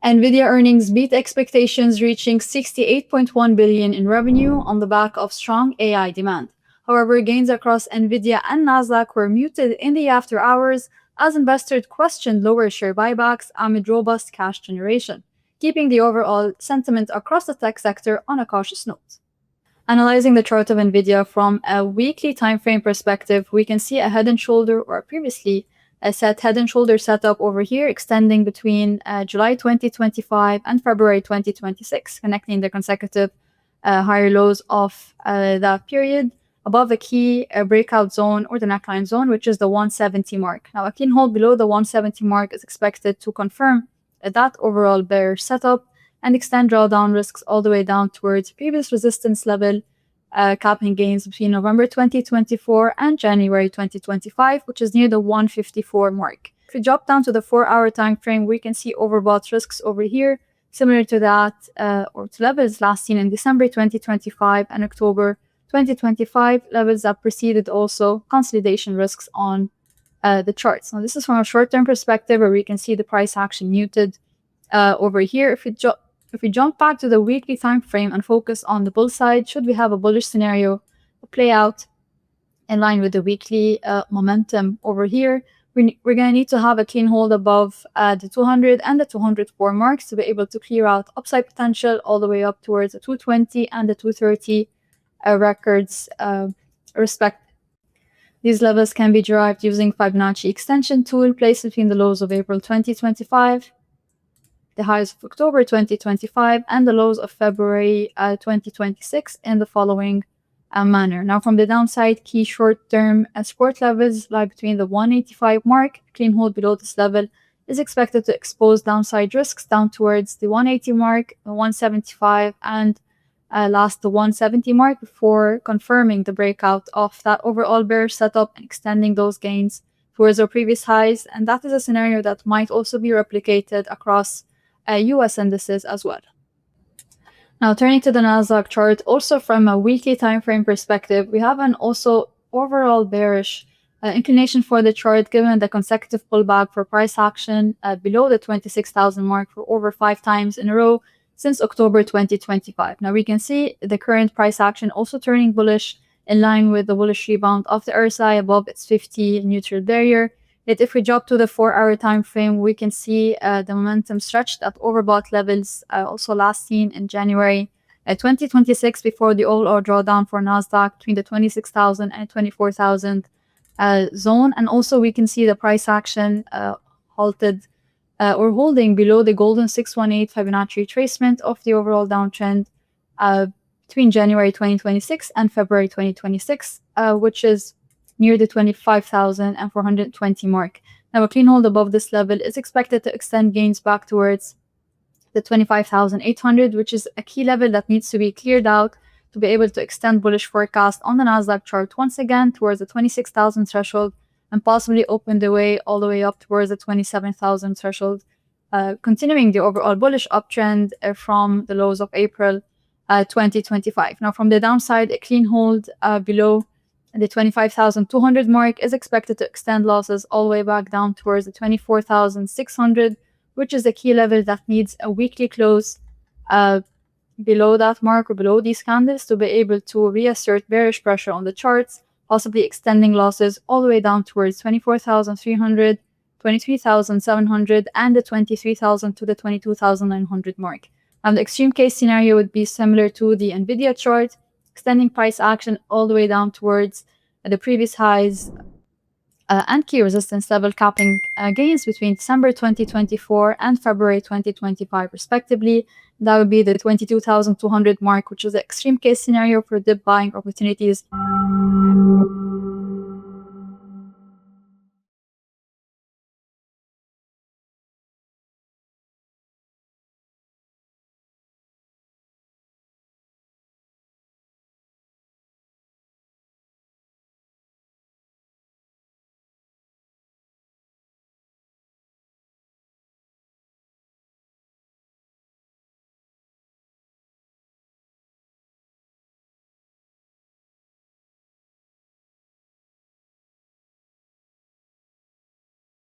Nvidia earnings beat expectations, reaching 68.1 billion in revenue on the back of strong AI demand. However, gains across Nvidia and Nasdaq were muted in the after hours as investors questioned lower share buybacks amid robust cash generation, keeping the overall sentiment across the tech sector on a cautious note. Analyzing the chart of Nvidia from a weekly time frame perspective, we can see a head and shoulder, or previously a head and shoulder setup over here, extending between July 2025 and February 2026, connecting the consecutive higher lows of that period above a key breakout zone or the neckline zone, which is the 170 mark. Now, a clean hold below the 170 mark is expected to confirm that overall bearish setup and extend drawdown risks all the way down towards previous resistance level, capping gains between November 2024 and January 2025, which is near the 154 mark. If we drop down to the 4-hour time frame, we can see overbought risks over here, similar to that or to levels last seen in December 2025 and October 2025, levels that preceded also consolidation risks on the charts. Now, this is from a short-term perspective where we can see the price action muted over here. If we jump back to the weekly time frame and focus on the bull side, should we have a bullish scenario play out in line with the weekly momentum over here, we're going to need to have a clean hold above the 200 and the 204 marks to be able to clear out upside potential all the way up towards the 220 and the 230 records respectively. These levels can be derived using Fibonacci extension tool placed between the lows of April 2025, the highs of October 2025, and the lows of February 2026 in the following manner. Now, from the downside, key short-term support levels lie between the 185 mark. Clean hold below this level is expected to expose downside risks down towards the 180 mark, the 175, and last the 170 mark before confirming the breakout of that overall bearish setup and extending those gains towards our previous highs. And that is a scenario that might also be replicated across US indices as well. Now, turning to the Nasdaq chart, also from a weekly time frame perspective, we have an also overall bearish inclination for the chart given the consecutive pullback for price action below the 26,000 mark for over 5 times in a row since October 2025. Now, we can see the current price action also turning bullish in line with the bullish rebound of the RSI above its 50 neutral barrier. Yet if we drop to the 4-hour time frame, we can see the momentum stretched at overbought levels also last seen in January 2026 before the all-out drawdown for Nasdaq between the 26,000 and 24,000 zone. And also we can see the price action halted or holding below the golden 618 Fibonacci retracement of the overall downtrend between January 2026 and February 2026, which is near the 25,420 mark. Now, a clean hold above this level is expected to extend gains back towards the 25,800, which is a key level that needs to be cleared out to be able to extend bullish forecast on the Nasdaq chart once again towards the 26,000 threshold and possibly open the way all the way up towards the 27,000 threshold, continuing the overall bullish uptrend from the lows of April 2025. Now, from the downside, a clean hold below the 25,200 mark is expected to extend losses all the way back down towards the 24,600, which is the key level that needs a weekly close below that mark or below these candles to be able to reassert bearish pressure on the charts, possibly extending losses all the way down towards 24,300, 23,700, and the 23,000 to the 22,900 mark. And the extreme case scenario would be similar to the Nvidia chart, extending price action all the way down towards the previous highs and key resistance level, capping gains between December 2024 and February 2025 respectively. That would be the 22,200 mark, which is the extreme case scenario for dip buying opportunities.